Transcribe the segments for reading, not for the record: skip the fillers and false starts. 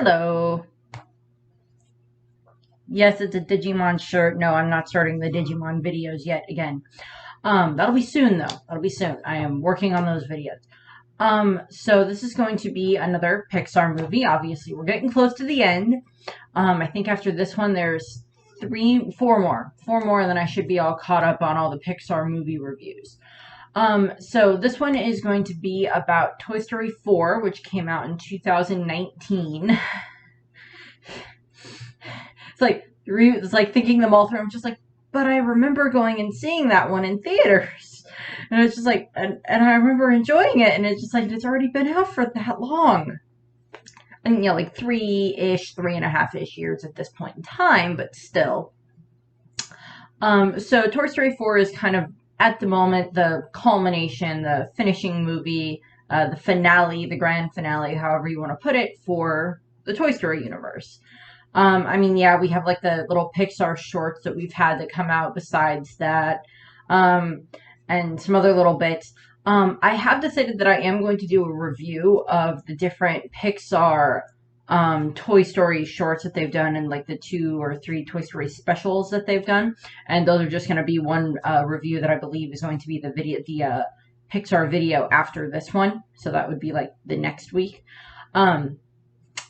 Hello. Yes, it's a Digimon shirt. No, I'm not starting the Digimon videos yet again. That'll be soon though. That'll be soon. I am working on those videos. So this is going to be another Pixar movie. Obviously, we're getting close to the end. I think after this one, there's four more, and then I should be all caught up on all the Pixar movie reviews. So this one is going to be about Toy Story 4, which came out in 2019. It's like thinking them all through. I'm just like, but I remember going and seeing that one in theaters, and it's just like, and I remember enjoying it, and it's just like it's already been out for that long, and like 3.5-ish years at this point in time, but still. So Toy Story 4 is kind of at the moment the culmination, the finishing movie, the finale, the grand finale, however you want to put it, for the Toy Story universe. I mean, yeah, we have like the little Pixar shorts that we've had that come out besides that, and some other little bits. I have decided that I am going to do a review of the different Pixar Toy Story shorts that they've done, and like the 2 or 3 Toy Story specials that they've done. And those are just going to be one review that I believe is going to be the Pixar video after this one. So that would be like the next week.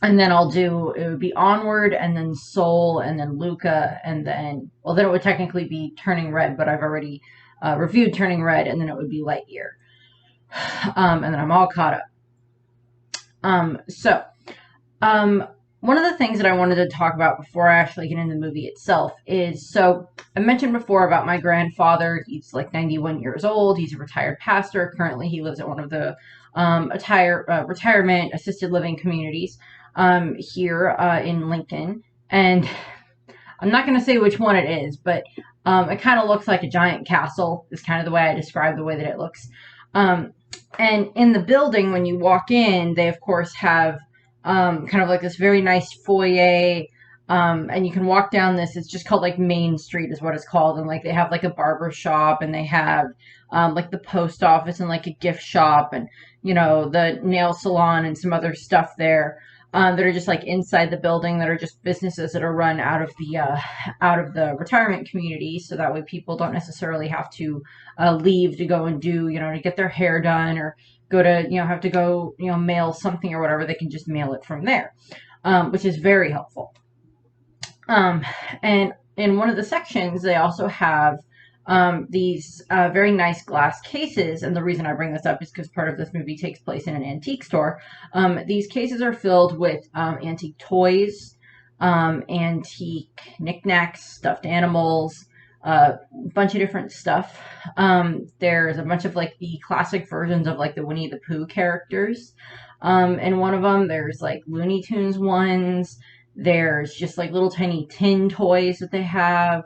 And then it would be Onward, and then Soul, and then Luca, and then it would technically be Turning Red, but I've already reviewed Turning Red, and then it would be Lightyear. And then I'm all caught up. One of the things that I wanted to talk about before I actually get into the movie itself is, so I mentioned before about my grandfather. He's like 91 years old. He's a retired pastor. Currently, he lives at one of the retirement assisted living communities here in Lincoln. And I'm not going to say which one it is, but it kind of looks like a giant castle is kind of the way I describe the way that it looks. And in the building, when you walk in, they of course have kind of like this very nice foyer, and you can walk down this. It's just called like Main Street is what it's called, and like they have like a barber shop, and they have like the post office, and like a gift shop, and the nail salon, and some other stuff there that are just like inside the building, that are just businesses that are run out of the retirement community, so that way people don't necessarily have to leave to go and do to get their hair done, or go to have to go mail something or whatever. They can just mail it from there, which is very helpful. And in one of the sections, they also have these very nice glass cases. And the reason I bring this up is because part of this movie takes place in an antique store. These cases are filled with antique toys, antique knickknacks, stuffed animals, a bunch of different stuff. There's a bunch of like the classic versions of like the Winnie the Pooh characters. And one of them, there's like Looney Tunes ones. There's just like little tiny tin toys that they have.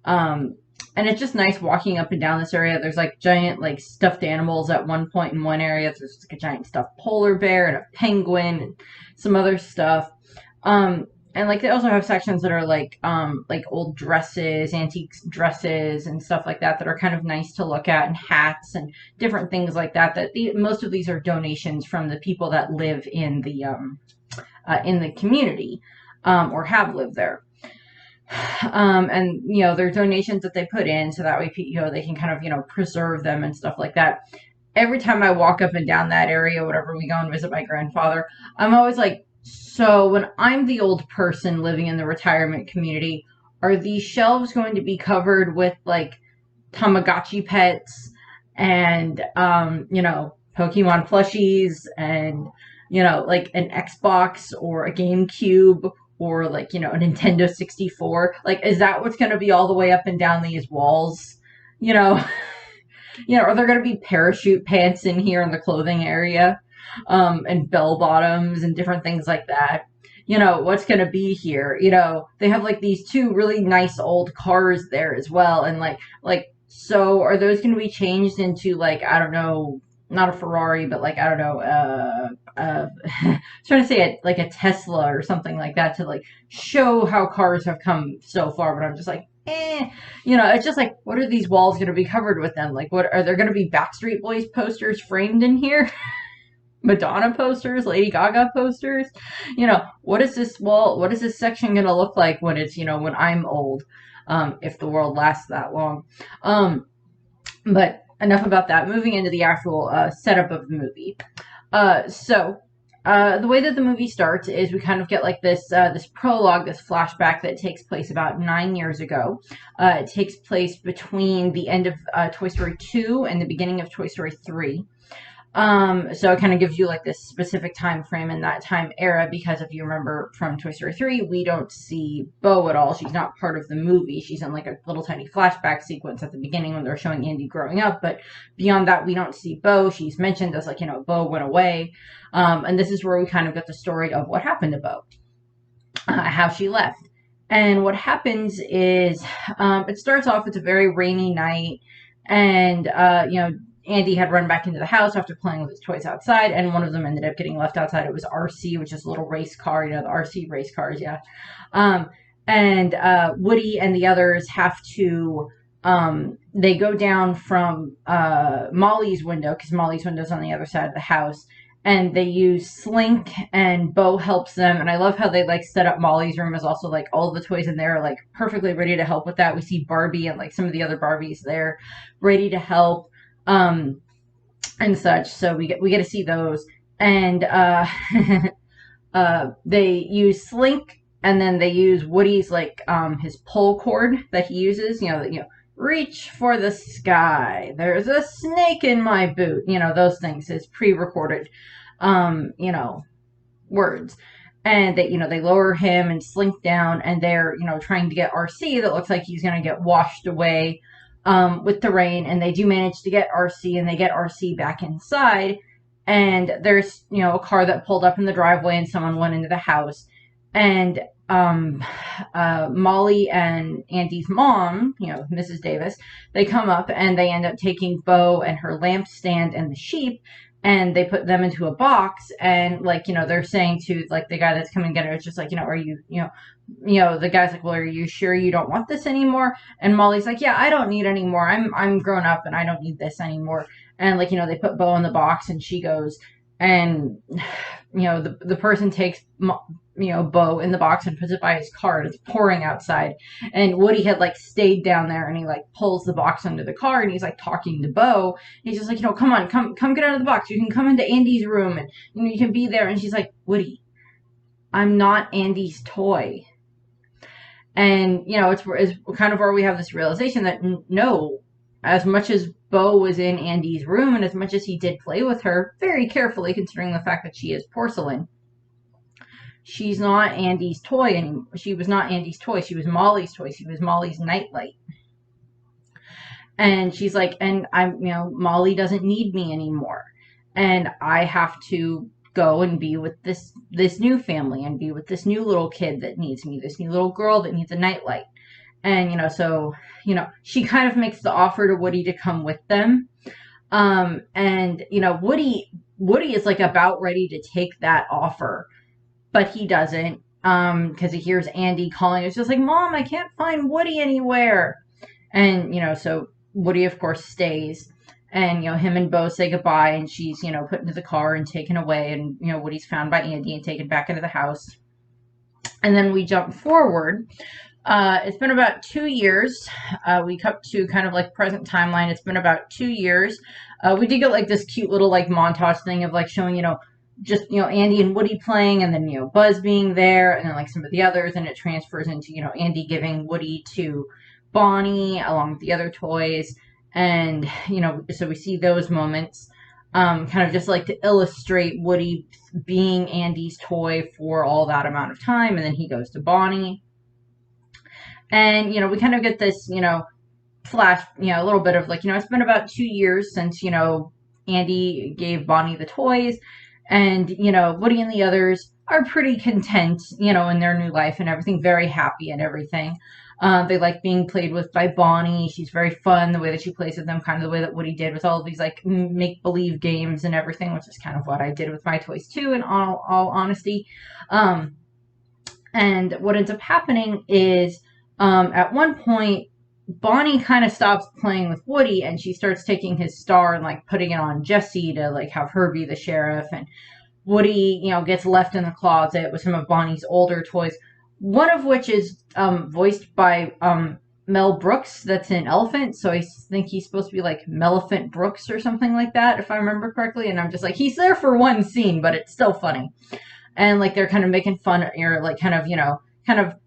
And it's just nice walking up and down this area. There's like giant like stuffed animals at one point in one area. There's like a giant stuffed polar bear and a penguin and some other stuff. And like they also have sections that are like old dresses, antique dresses, and stuff like that are kind of nice to look at, and hats and different things like that. Most of these are donations from the people that live in the community, or have lived there. And they're donations that they put in, so that way they can kind of preserve them and stuff like that. Every time I walk up and down that area, whenever we go and visit my grandfather, I'm always like, so when I'm the old person living in the retirement community, are these shelves going to be covered with like Tamagotchi pets and Pokemon plushies, and like an Xbox or a GameCube, or like a Nintendo 64? Like, is that what's going to be all the way up and down these walls? Are there going to be parachute pants in here in the clothing area, and bell bottoms and different things like that? What's going to be here? They have like these 2 really nice old cars there as well, and so are those going to be changed into like, I don't know, not a Ferrari, but like, I don't know, I was trying to say like a Tesla or something like that, to like show how cars have come so far. But I'm just like, it's just like, what are these walls going to be covered with then? Like, what are there going to be Backstreet Boys posters framed in here? Madonna posters, Lady Gaga posters. What is this wall? What is this section going to look like when it's, when I'm old, if the world lasts that long? But enough about that. Moving into the actual setup of the movie. The way that the movie starts is we kind of get like this prologue, this flashback that takes place about 9 years ago. It takes place between the end of Toy Story 2 and the beginning of Toy Story 3. So it kind of gives you like this specific time frame in that time era, because if you remember from Toy Story 3, we don't see Bo at all. She's not part of the movie. She's in like a little tiny flashback sequence at the beginning when they're showing Andy growing up, but beyond that, we don't see Bo. She's mentioned as like, Bo went away. And this is where we kind of get the story of what happened to Bo, how she left. And what happens is, it starts off, it's a very rainy night, and, Andy had run back into the house after playing with his toys outside, and one of them ended up getting left outside. It was RC, which is a little race car, the RC race cars, yeah. And Woody and the others have to, they go down from Molly's window, because Molly's window's on the other side of the house, and they use Slink, and Bo helps them. And I love how they like set up Molly's room as also like all the toys in there are like perfectly ready to help with that. We see Barbie and like some of the other Barbies there ready to help. And such. So we get to see those, and they use Slink, and then they use Woody's like his pull cord that he uses. Reach for the sky. There's a snake in my boot. Those things, his pre-recorded, words. And they lower him and Slink down, and they're trying to get RC that looks like he's gonna get washed away with the rain, and they do manage to get RC, and they get RC back inside, and there's a car that pulled up in the driveway, and someone went into the house, and Molly and Andy's mom, Mrs. Davis, they come up and they end up taking Bo and her lamp stand and the sheep, and they put them into a box, and they're saying to like the guy that's coming to get her, it's just like, are you, the guy's like, well, are you sure you don't want this anymore? And Molly's like, yeah, I don't need any more. I'm grown up and I don't need this anymore. And they put Bo in the box, and she goes, and the person takes Bo in the box and puts it by his car, and it's pouring outside, and Woody had like stayed down there, and he like pulls the box under the car, and he's like talking to Bo. He's just like, come on, come get out of the box, you can come into Andy's room, and you can be there. And she's like, Woody, I'm not Andy's toy. And it's kind of where we have this realization that no, as much as Bo was in Andy's room, and as much as he did play with her very carefully, considering the fact that she is porcelain, she's not Andy's toy anymore. She was not Andy's toy. She was Molly's toy. She was Molly's nightlight. And she's like, and Molly doesn't need me anymore. And I have to go and be with this new family, and be with this new little kid that needs me, this new little girl that needs a nightlight. And, so, she kind of makes the offer to Woody to come with them. And, Woody is like about ready to take that offer, but he doesn't, because he hears Andy calling. It's just like, Mom, I can't find Woody anywhere. And, so Woody, of course, stays, and, him and Bo say goodbye, and she's, put into the car and taken away, and, Woody's found by Andy and taken back into the house. And then we jump forward. It's been about 2 years. We cut to kind of like present timeline. It's been about 2 years. We did get like this cute little like montage thing of like showing, just, Andy and Woody playing, and then, Buzz being there, and then like some of the others, and it transfers into, Andy giving Woody to Bonnie along with the other toys. And, so we see those moments, kind of just like to illustrate Woody being Andy's toy for all that amount of time, and then he goes to Bonnie. And, we kind of get this, flash, a little bit of like, it's been about 2 years since, Andy gave Bonnie the toys, and, Woody and the others are pretty content, in their new life and everything, very happy and everything. They like being played with by Bonnie. She's very fun, the way that she plays with them, kind of the way that Woody did with all of these like make-believe games and everything, which is kind of what I did with my toys too, in all honesty. And what ends up happening is, at one point, Bonnie kind of stops playing with Woody, and she starts taking his star and like putting it on Jessie to like have her be the sheriff. And Woody, gets left in the closet with some of Bonnie's older toys, one of which is voiced by Mel Brooks. That's an elephant, so I think he's supposed to be like Melephant Brooks or something like that, if I remember correctly. And I'm just like, he's there for one scene, but it's still funny. And like they're kind of making fun, or like kind of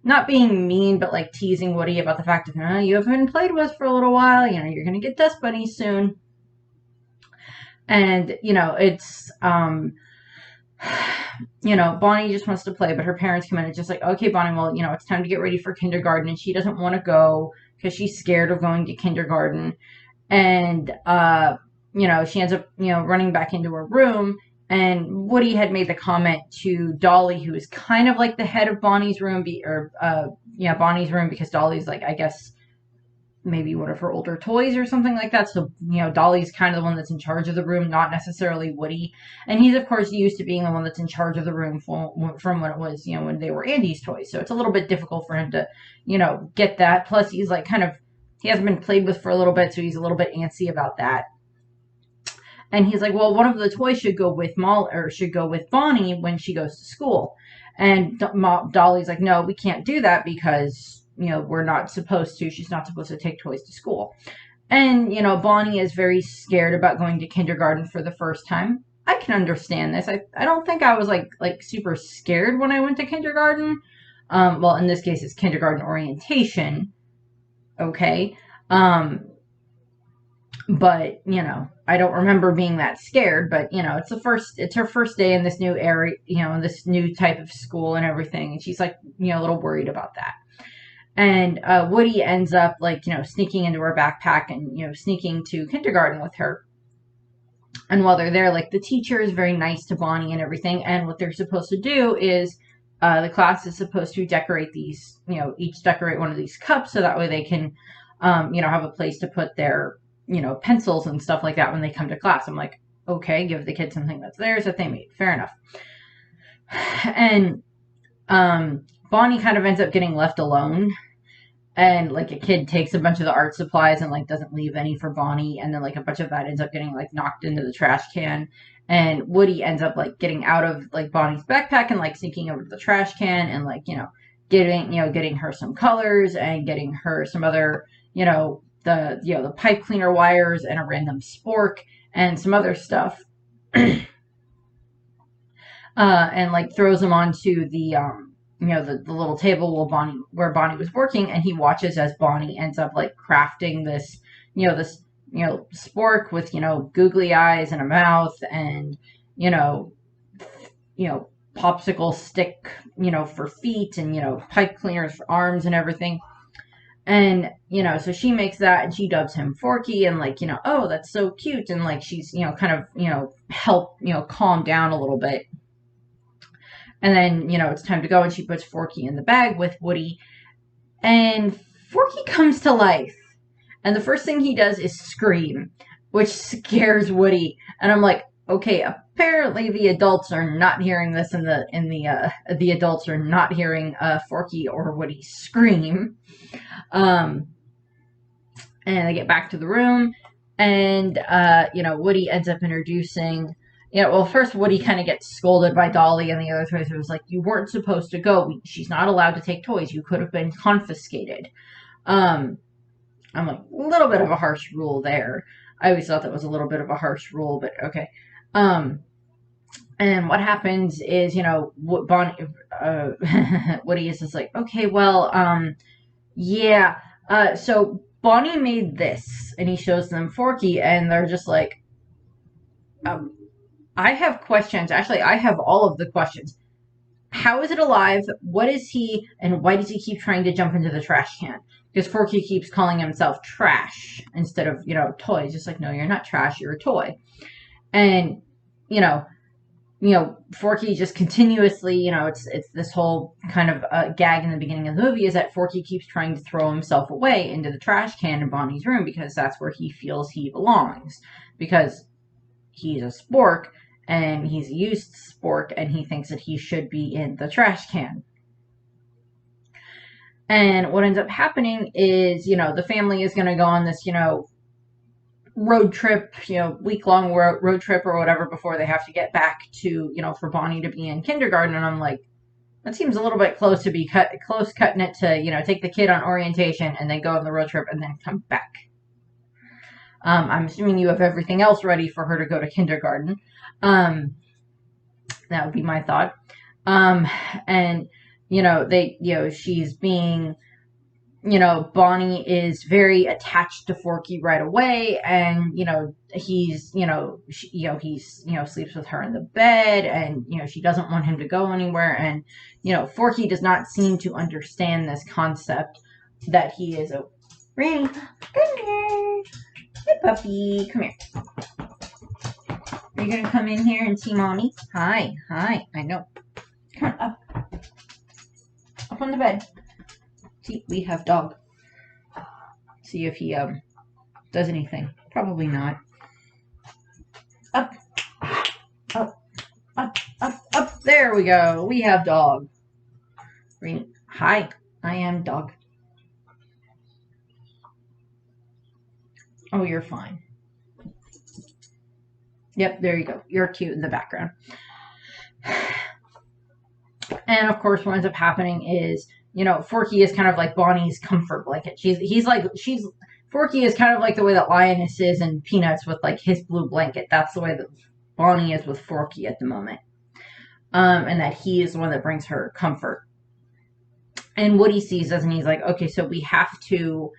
not being mean, but like teasing Woody about the fact that you haven't played with for a little while. You're gonna get dust bunnies soon. And it's Bonnie just wants to play, but her parents come in and just like, okay, Bonnie, well, it's time to get ready for kindergarten, and she doesn't want to go because she's scared of going to kindergarten. And she ends up running back into her room. And Woody had made the comment to Dolly, who is kind of like the head of Bonnie's room, Bonnie's room, because Dolly's like, I guess, maybe one of her older toys or something like that. So, Dolly's kind of the one that's in charge of the room, not necessarily Woody. And he's, of course, used to being the one that's in charge of the room from when it was, when they were Andy's toys. So it's a little bit difficult for him to, get that. Plus, he's like he hasn't been played with for a little bit, so he's a little bit antsy about that. And he's like, well, one of the toys should go with Bonnie when she goes to school. And Dolly's like, no, we can't do that because, we're not supposed to. She's not supposed to take toys to school. And, Bonnie is very scared about going to kindergarten for the first time. I can understand this. I don't think I was like super scared when I went to kindergarten. Well, in this case, it's kindergarten orientation. Okay. But, I don't remember being that scared, but, it's her first day in this new area, in this new type of school and everything. And she's like, a little worried about that. And Woody ends up like, sneaking into her backpack and, sneaking to kindergarten with her. And while they're there, like the teacher is very nice to Bonnie and everything. And what they're supposed to do is the class is supposed to decorate these, each decorate one of these cups so that way they can, have a place to put their, pencils and stuff like that when they come to class. I'm like, okay, give the kids something that's theirs that they made. Fair enough. And Bonnie kind of ends up getting left alone. And like a kid takes a bunch of the art supplies and like doesn't leave any for Bonnie. And then like a bunch of that ends up getting like knocked into the trash can. And Woody ends up like getting out of like Bonnie's backpack and like sneaking over to the trash can and like, getting her some colors and getting her some other, the pipe cleaner wires and a random spork and some other stuff. And like throws them onto the the little table where Bonnie was working, and he watches as Bonnie ends up like crafting this spork with googly eyes and a mouth and popsicle stick for feet and pipe cleaners for arms and everything. And, so she makes that and she dubs him Forky and like, oh, that's so cute. And like, she's, kind of, help, calm down a little bit. And then, it's time to go and she puts Forky in the bag with Woody. And Forky comes to life. And the first thing he does is scream, which scares Woody. And I'm like, okay, apparently the adults are not hearing this the adults are not hearing Forky or Woody scream. And they get back to the room, and Woody ends up introducing. First Woody kind of gets scolded by Dolly and the other toys. It was like, you weren't supposed to go. She's not allowed to take toys. You could have been confiscated. I'm like, a little bit of a harsh rule there. I always thought that was a little bit of a harsh rule, but okay. And what happens is, Bonnie, Woody is just like, okay, well, yeah. So Bonnie made this, and he shows them Forky, and they're just like, I have questions. Actually, I have all of the questions. How is it alive? What is he? And why does he keep trying to jump into the trash can? Because Forky keeps calling himself trash instead of, toys. Just like, no, you're not trash. You're a toy. And, Forky just continuously, it's this whole kind of gag in the beginning of the movie is that Forky keeps trying to throw himself away into the trash can in Bonnie's room because that's where he feels he belongs. Because he's a spork and he's a used spork and he thinks that he should be in the trash can. And what ends up happening is, the family is going to go on this, road trip, week-long road trip or whatever before they have to get back to, for Bonnie to be in kindergarten. And I'm like, that seems a little bit close to be cutting it to, take the kid on orientation and then go on the road trip and then come back. I'm assuming you have everything else ready for her to go to kindergarten. That would be my thought. And, she's being, Bonnie is very attached to Forky right away, and he's sleeps with her in the bed, and she doesn't want him to go anywhere, and Forky does not seem to understand this concept that he is a Rainy. Hey puppy, come here. Are you gonna come in here and see mommy? Hi, I know. Come on, up on the bed. See, we have dog. See if he does anything. Probably not. Up. There we go. We have dog. Hi, I am dog. Oh, you're fine. Yep, there you go. You're cute in the background. And of course, what ends up happening is, Forky is kind of like Bonnie's comfort blanket. Forky is kind of like the way that Lioness is in Peanuts with like his blue blanket. That's the way that Bonnie is with Forky at the moment. And that he is the one that brings her comfort. And Woody sees this and he's like, okay, so we have to,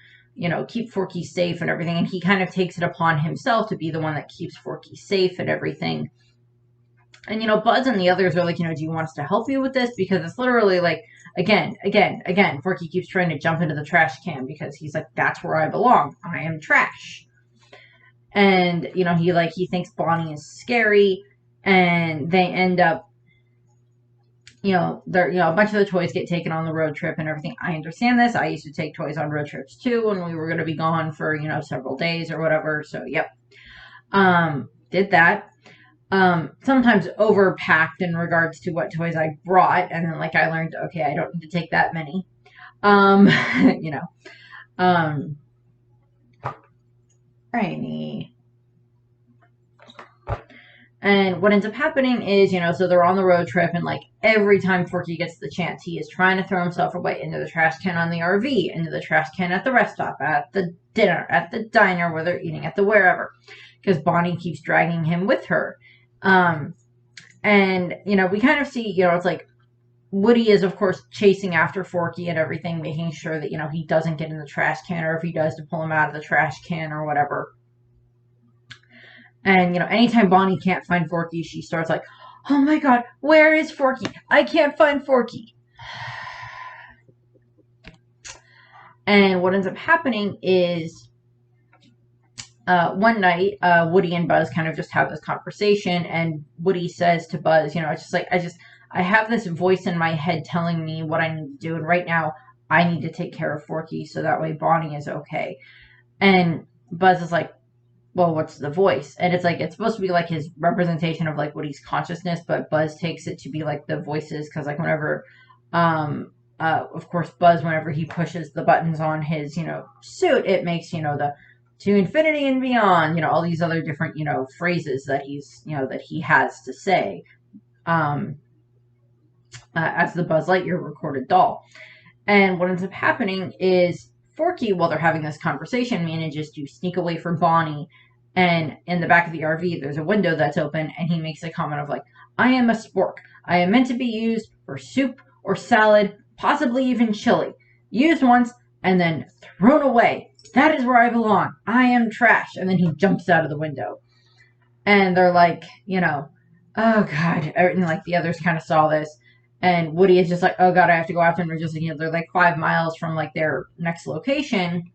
keep Forky safe and everything. And he kind of takes it upon himself to be the one that keeps Forky safe and everything. And, Buzz and the others are like, do you want us to help you with this? Because it's literally like, again, Forky keeps trying to jump into the trash can because he's like, that's where I belong. I am trash. And, he thinks Bonnie is scary, and they end up, a bunch of the toys get taken on the road trip and everything. I understand this. I used to take toys on road trips too when we were going to be gone for, several days or whatever. So, yep. Did that. Sometimes overpacked in regards to what toys I brought. And then, I learned, okay, I don't need to take that many. Rainy. And what ends up happening is, so they're on the road trip, and every time Forky gets the chance, he is trying to throw himself away into the trash can on the RV, into the trash can at the rest stop, at the dinner, at the diner where they're eating, at the wherever, because Bonnie keeps dragging him with her. And, we kind of see, it's like Woody is, of course, chasing after Forky and everything, making sure that, he doesn't get in the trash can, or if he does, to pull him out of the trash can or whatever. And, anytime Bonnie can't find Forky, she starts like, oh my god, where is Forky? I can't find Forky. And what ends up happening is, one night, Woody and Buzz kind of just have this conversation, and Woody says to Buzz, it's just like, I have this voice in my head telling me what I need to do, and right now, I need to take care of Forky so that way Bonnie is okay. And Buzz is like, well, what's the voice? And it's like, it's supposed to be like his representation of Woody's consciousness, but Buzz takes it to be the voices, because whenever, of course, Buzz, whenever he pushes the buttons on his, suit, it makes, the to infinity and beyond, all these other different, phrases that he's, that he has to say, as the Buzz Lightyear recorded doll. And what ends up happening is Forky, while they're having this conversation, manages to sneak away from Bonnie. And in the back of the RV, there's a window that's open, and he makes a comment of I am a spork. I am meant to be used for soup or salad, possibly even chili. Used once and then thrown away. That is where I belong. I am trash. And then he jumps out of the window. And they're like, oh god. And the others kind of saw this. And Woody is just like, oh god, I have to go after him. They're just, they're 5 miles from their next location.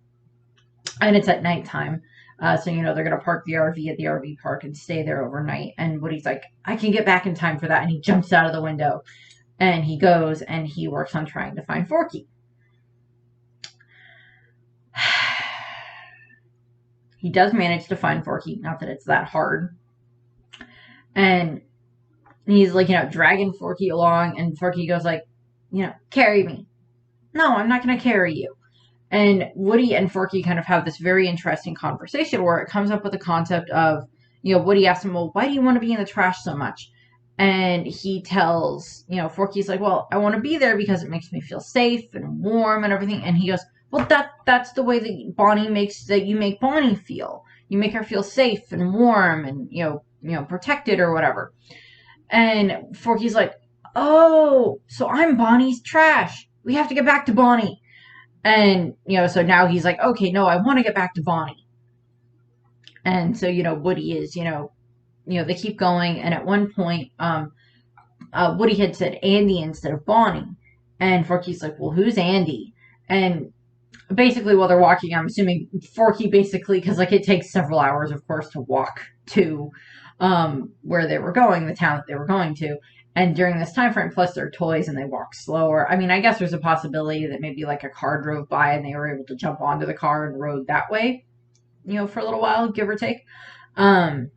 And it's at nighttime. So, they're going to park the RV at the RV park and stay there overnight. And Woody's like, I can get back in time for that. And he jumps out of the window. And he goes and he works on trying to find Forky. He does manage to find Forky. Not that it's that hard. And he's dragging Forky along. And Forky goes carry me. no, I'm not going to carry you. And Woody and Forky kind of have this very interesting conversation where it comes up with the concept of, Woody asks him, well, why do you want to be in the trash so much? And he tells, Forky's like, well, I want to be there because it makes me feel safe and warm and everything. And he goes, well, that's the way that you make Bonnie feel. You make her feel safe and warm and, protected or whatever. And Forky's like, oh, so I'm Bonnie's trash. We have to get back to Bonnie. And, so now he's like, okay, no, I want to get back to Bonnie. And so, Woody is, they keep going. And at one point, Woody had said Andy instead of Bonnie. And Forky's like, well, who's Andy? And basically while they're walking, I'm assuming Forky basically, because like it takes several hours, of course, to walk to where they were going, the town that they were going to. And during this time frame, plus their toys and they walk slower. I mean, I guess there's a possibility that maybe like a car drove by and they were able to jump onto the car and rode that way, for a little while, give or take. But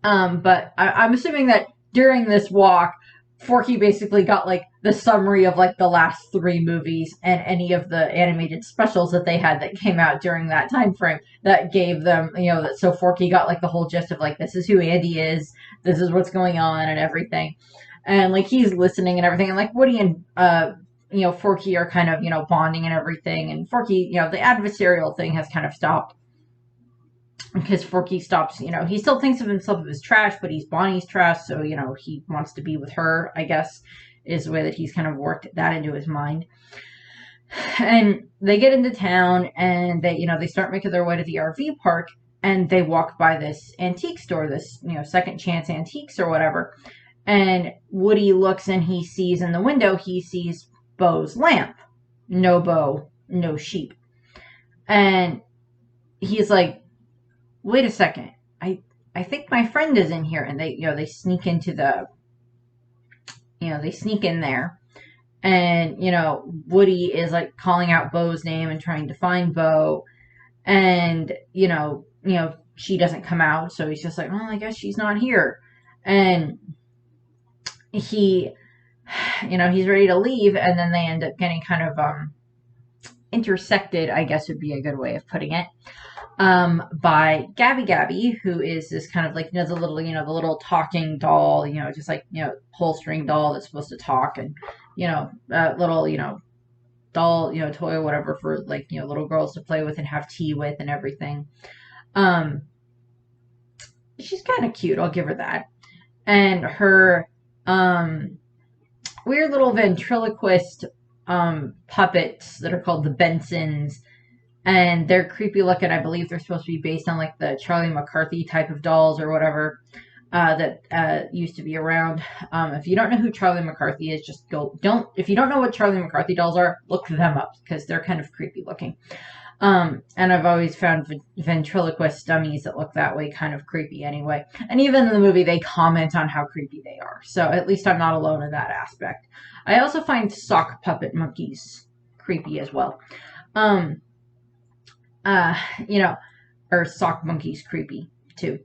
I'm assuming that during this walk, Forky basically got like the summary of like the last 3 movies and any of the animated specials that they had that came out during that time frame that gave them, so Forky got like the whole gist of like, this is who Andy is, this is what's going on and everything. And like he's listening and everything, and like Woody and Forky are kind of, bonding and everything, and Forky, the adversarial thing has kind of stopped. Because Forky stops, he still thinks of himself as trash, but he's Bonnie's trash, so, he wants to be with her, I guess, is the way that he's kind of worked that into his mind. And they get into town, and they start making their way to the RV park, and they walk by this antique store, this, Second Chance Antiques or whatever, and Woody looks and he sees in the window, he sees Bo's lamp. No Bo, no sheep. And he's like, wait a second, I think my friend is in here. And they sneak into they sneak in there. And, Woody is like calling out Bo's name and trying to find Bo. And, she doesn't come out. So he's just like, well, I guess she's not here. And he, he's ready to leave. And then they end up getting kind of intersected, I guess would be a good way of putting it. By Gabby, who is this kind of like, the little, the little talking doll, just like, pull string doll that's supposed to talk, and, little, doll, toy or whatever for like, little girls to play with and have tea with and everything. She's kind of cute, I'll give her that. And her, weird little ventriloquist, puppets that are called the Bensons. And they're creepy looking. I believe they're supposed to be based on like the Charlie McCarthy type of dolls or whatever that used to be around. If you don't know who Charlie McCarthy is, just if you don't know what Charlie McCarthy dolls are, look them up because they're kind of creepy looking. And I've always found ventriloquist dummies that look that way kind of creepy anyway. And even in the movie, they comment on how creepy they are. So at least I'm not alone in that aspect. I also find sock puppet monkeys creepy as well. Or sock monkeys creepy too.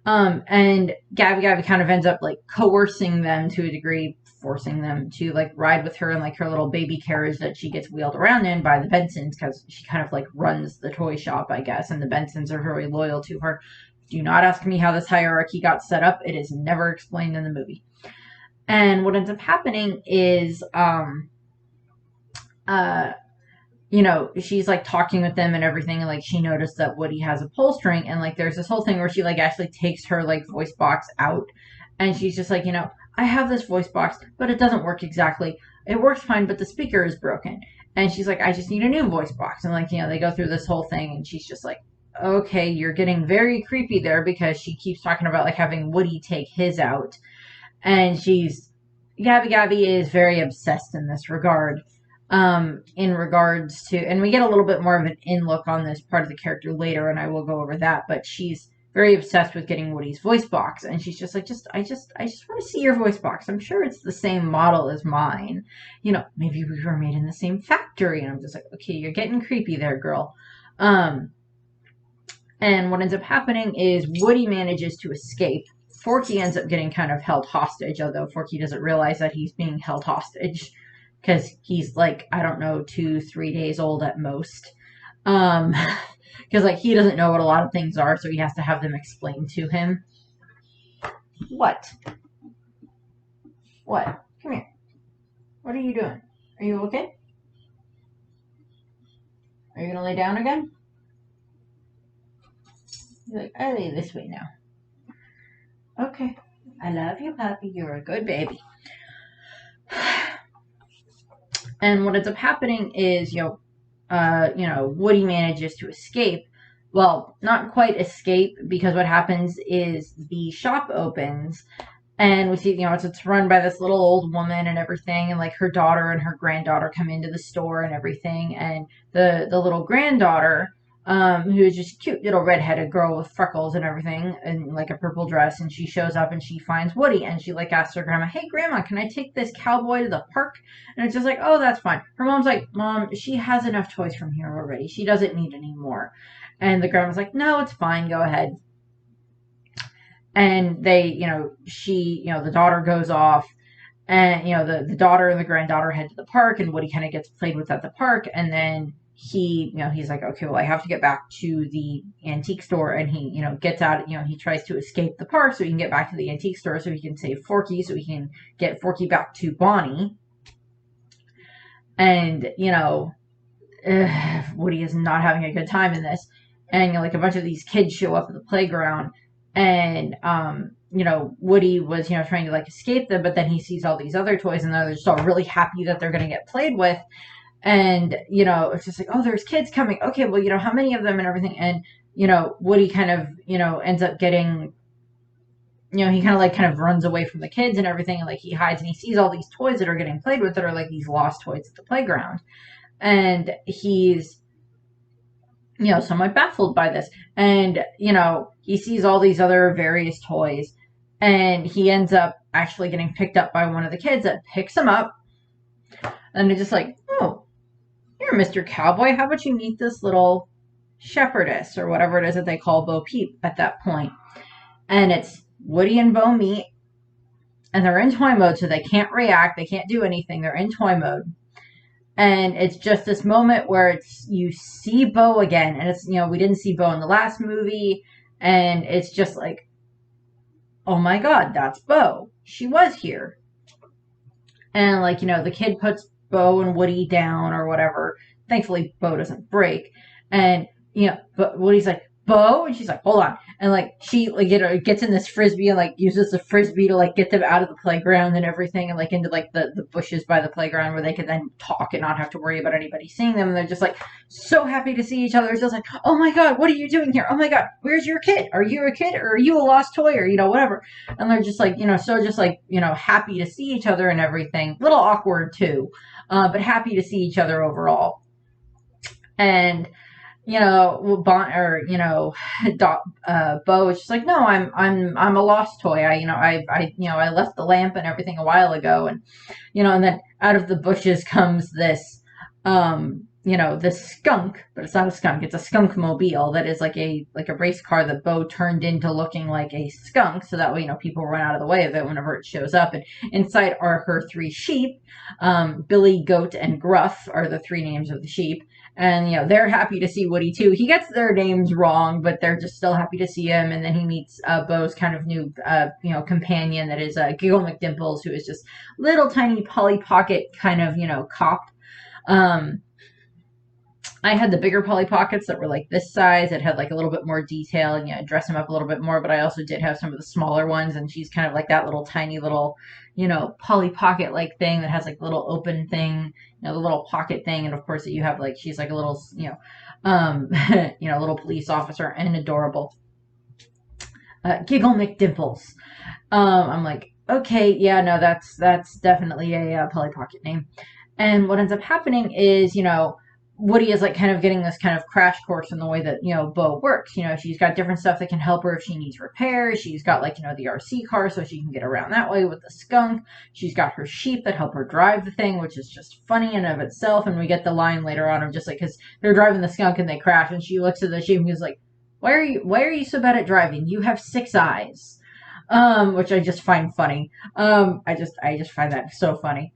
And Gabby kind of ends up like coercing them to a degree, forcing them to like ride with her in like her little baby carriage that she gets wheeled around in by the Bensons, because she kind of like runs the toy shop, I guess, and the Bensons are very loyal to her. Do not ask me how this hierarchy got set up. It is never explained in the movie. And what ends up happening is she's like talking with them and everything, and like she noticed that Woody has a pull string, and like there's this whole thing where she like actually takes her like voice box out, and she's just like, I have this voice box, but it doesn't work exactly. It works fine, but the speaker is broken. And she's like, I just need a new voice box. And like, they go through this whole thing, and she's just like, okay, you're getting very creepy there, because she keeps talking about like having Woody take his out. And Gabby is very obsessed in this regard. In regards to, and we get a little bit more of an in-look on this part of the character later, and I will go over that, but she's very obsessed with getting Woody's voice box, and she's just like, I just want to see your voice box. I'm sure it's the same model as mine. Maybe we were made in the same factory. And I'm just like, okay, you're getting creepy there, girl. And what ends up happening is Woody manages to escape. Forky ends up getting kind of held hostage, although Forky doesn't realize that he's being held hostage. because he's like, I don't know, 2-3 days old at most. Because like he doesn't know what a lot of things are, so he has to have them explained to him. What? What? Come here. What are you doing? Are you okay? Are you gonna lay down again? You're like, I lay this way now. Okay. I love you, puppy. You're a good baby. And what ends up happening is, Woody manages to escape. Well, not quite escape, because what happens is the shop opens, and we see, it's run by this little old woman and everything, and like her daughter and her granddaughter come into the store and everything, and the little granddaughter, who is just a cute little redheaded girl with freckles and everything, and like a purple dress, and she shows up and she finds Woody, and she like asks her grandma, "Hey grandma, can I take this cowboy to the park?" And it's just like, "Oh, that's fine." Her mom's like, "Mom, she has enough toys from here already. She doesn't need any more." And the grandma's like, "No, it's fine. Go ahead." And they, the daughter goes off, and the daughter and the granddaughter head to the park, and Woody kind of gets played with at the park, and then he's like, okay, well, I have to get back to the antique store, and he gets out, he tries to escape the park so he can get back to the antique store so he can save Forky, so he can get Forky back to Bonnie. And Woody is not having a good time in this, and like a bunch of these kids show up at the playground, and Woody was trying to like escape them, but then he sees all these other toys, and they're just all really happy that they're going to get played with. And it's just like, oh, there's kids coming, okay, well, how many of them and everything. And Woody kind of ends up getting, he kind of runs away from the kids and everything, and like he hides, and he sees all these toys that are getting played with that are like these lost toys at the playground, and he's somewhat baffled by this. And he sees all these other various toys, and he ends up actually getting picked up by one of the kids that picks him up, and they're just like, "Oh, here, Mr. Cowboy, how about you meet this little shepherdess," or whatever it is that they call Bo Peep at that point. And it's Woody and Bo meet, and they're in toy mode, so they can't react, they can't do anything, they're in toy mode. And it's just this moment where you see Bo again, and it's, we didn't see Bo in the last movie, and it's just like, oh my god, that's Bo. She was here. And like, the kid puts Bo and Woody down or whatever. Thankfully, Bo doesn't break. And, but Woody's like, "Bo?" And she's like, "Hold on." And like, she like gets in this frisbee and like uses the frisbee to like get them out of the playground and everything, and like into like the bushes by the playground where they could then talk and not have to worry about anybody seeing them. And they're just like so happy to see each other. It's just like, "Oh my god, what are you doing here? Oh my god, where's your kid? Are you a kid, or are you a lost toy, or whatever?" And they're just like, so just like, happy to see each other and everything. A little awkward too, but happy to see each other overall. And Bo is just like, "No, I'm a lost toy. I left the lamp and everything a while ago." And and then out of the bushes comes this this skunk, but it's not a skunk, it's a skunk mobile that is like a race car that Bo turned into looking like a skunk, so that way people run out of the way of it whenever it shows up. And inside are her 3 sheep. Billy, Goat, and Gruff are the 3 names of the sheep. And they're happy to see Woody too. He gets their names wrong, but they're just still happy to see him. And then he meets Bo's kind of new companion, that is Giggle McDimples, who is just little tiny Polly Pocket kind of cop. I had the bigger Polly Pockets that were like this size. It had like a little bit more detail and dress him up a little bit more. But I also did have some of the smaller ones, and she's kind of like that little tiny little, Polly Pocket like thing that has like little open thing, the little pocket thing. And of course you have like, she's like a little, little police officer, and adorable. Giggle McDimples. I'm like, okay, yeah, no, that's definitely a Polly Pocket name. And what ends up happening is, Woody is like kind of getting this kind of crash course in the way that, Bo works. She's got different stuff that can help her if she needs repairs. She's got like, the RC car so she can get around that way with the skunk. She's got her sheep that help her drive the thing, which is just funny in of itself. And we get the line later on of just like, because they're driving the skunk and they crash, and she looks at the sheep and is like, why are you so bad at driving? You have 6 eyes. Which I just find funny. I just find that so funny.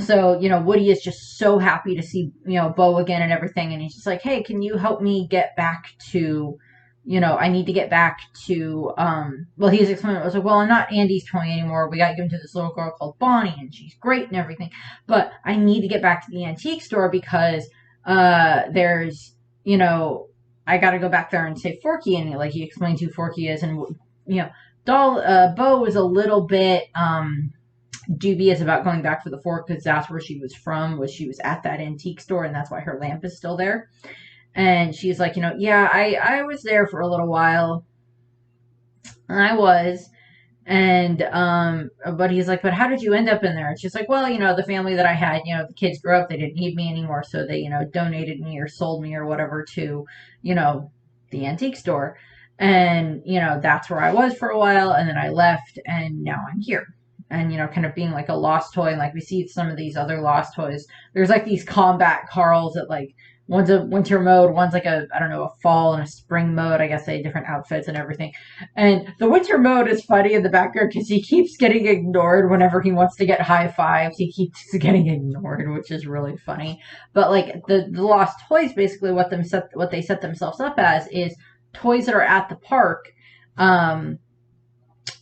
So, Woody is just so happy to see, Bo again and everything. And he's just like, hey, can you help me get back to, I need to get back to, well, he's explaining, I was like, well, I'm not Andy's toy anymore. We got given to this little girl called Bonnie, and she's great and everything. But I need to get back to the antique store because, there's, I got to go back there and say Forky. And like, he explains who Forky is. And, Bo was a little bit, dubious about going back for the fork because that's where she was from, was she was at that antique store, and that's why her lamp is still there. And she's like, yeah, I was there for a little while. And I was. And but he's like, but how did you end up in there? And she's like, well, the family that I had, the kids grew up, they didn't need me anymore, so they, donated me or sold me or whatever to, the antique store. And, that's where I was for a while, and then I left, and now I'm here. And, kind of being like a lost toy. And like we see some of these other lost toys. There's like these combat Carls that like, one's a winter mode, one's like a fall and a spring mode. I guess they have different outfits and everything. And the winter mode is funny in the background because he keeps getting ignored whenever he wants to get high fives. He keeps getting ignored, which is really funny. But like the lost toys, basically what they set themselves up as is toys that are at the park,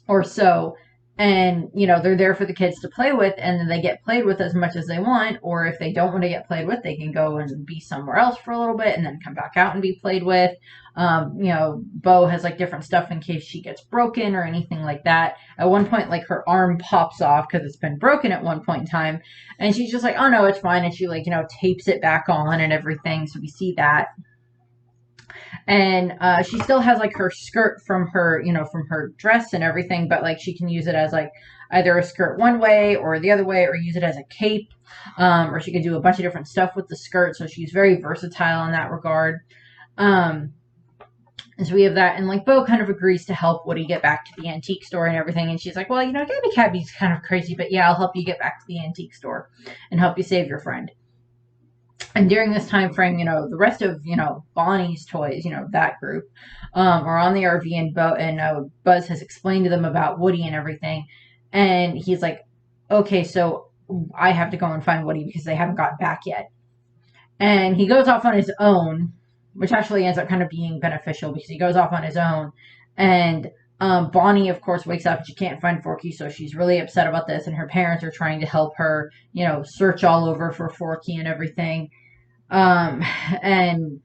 or so. And, they're there for the kids to play with, and then they get played with as much as they want, or if they don't want to get played with, they can go and be somewhere else for a little bit and then come back out and be played with. Bo has like different stuff in case she gets broken or anything like that. At one point, like her arm pops off because it's been broken at one point in time, and she's just like, oh no, it's fine. And she like, tapes it back on and everything. So we see that. And she still has like her skirt from her, from her dress and everything, but like she can use it as like either a skirt one way or the other way, or use it as a cape, or she can do a bunch of different stuff with the skirt. So she's very versatile in that regard. And so we have that, and like Bo kind of agrees to help Woody get back to the antique store and everything. And she's like, well, Gabby Cabby's kind of crazy, but yeah, I'll help you get back to the antique store and help you save your friend. And during this time frame, the rest of, Bonnie's toys, that group, are on the RV, and Buzz has explained to them about Woody and everything. And he's like, okay, so I have to go and find Woody because they haven't got back yet. And he goes off on his own, which actually ends up kind of being beneficial because he goes off on his own. And Bonnie, of course, wakes up and she can't find Forky, so she's really upset about this. And her parents are trying to help her, search all over for Forky and everything. And,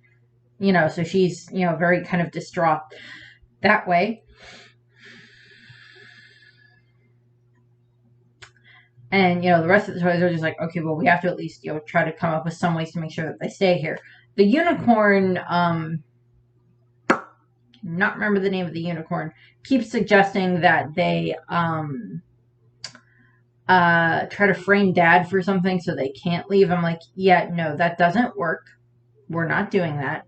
so she's, very kind of distraught that way. And, the rest of the toys are just like, okay, well, we have to at least, try to come up with some ways to make sure that they stay here. The unicorn, not remember the name of the unicorn, keeps suggesting that they, try to frame Dad for something so they can't leave. I'm like, yeah, no, that doesn't work. We're not doing that.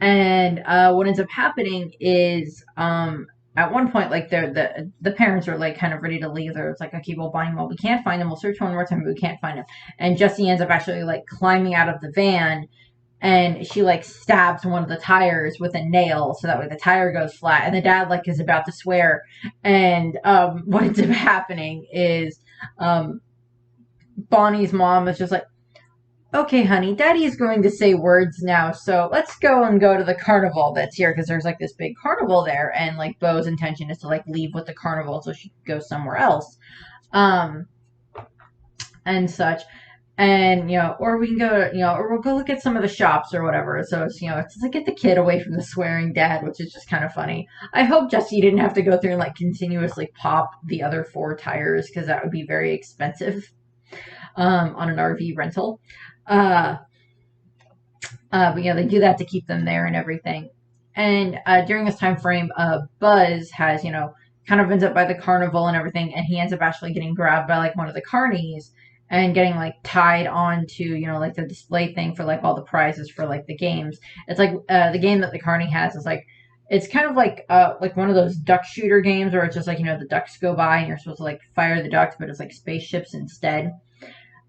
And what ends up happening is at one point, like the parents are like kind of ready to leave. They're like, okay, well, Bonnie, well, we can't find him. We'll search one more time, but we can't find him. And Jessie ends up actually like climbing out of the van, and she like stabs one of the tires with a nail so that way the tire goes flat, and the dad like is about to swear. And what ends up happening is Bonnie's mom is just like, okay, honey, Daddy is going to say words now, so let's go to the carnival that's here, because there's like this big carnival there, and like Bo's intention is to like leave with the carnival so she can go somewhere else, and such. And, or we can go, or we'll go look at some of the shops or whatever. So it's, it's like get the kid away from the swearing dad, which is just kind of funny. I hope Jessie didn't have to go through and like continuously pop the other 4 tires, because that would be very expensive on an RV rental. But they do that to keep them there and everything. And during this time frame, Buzz has, kind of ends up by the carnival and everything, and he ends up actually getting grabbed by like one of the carnies and getting like tied on to, like the display thing for like all the prizes for like the games. It's like the game that the carny has is like, it's kind of like one of those duck shooter games where it's just like, the ducks go by and you're supposed to like fire the ducks, but it's like spaceships instead.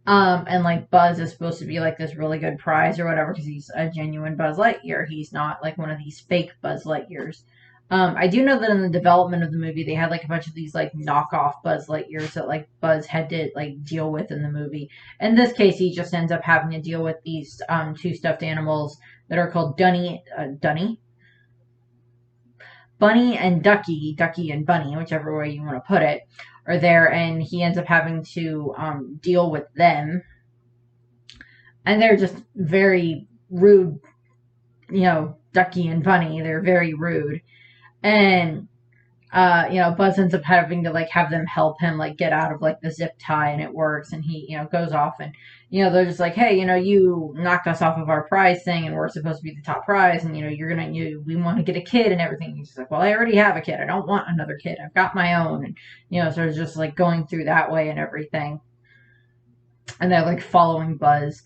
And like Buzz is supposed to be like this really good prize or whatever because he's a genuine Buzz Lightyear. He's not like one of these fake Buzz Lightyears. I do know that in the development of the movie, they had like a bunch of these like knockoff Buzz Lightyears that like Buzz had to like deal with in the movie. In this case, he just ends up having to deal with these two stuffed animals that are called Bunny and Ducky and Bunny, whichever way you want to put it, are there, and he ends up having to deal with them, and they're just very rude. Ducky and Bunny, they're very rude, and Buzz ends up having to like have them help him like get out of like the zip tie, and it works, and he goes off, and they're just like, hey, you knocked us off of our prize thing, and we're supposed to be the top prize, and we want to get a kid and everything. He's like, well, I already have a kid, I don't want another kid, I've got my own, and so it's just like going through that way and everything, and they're like following Buzz,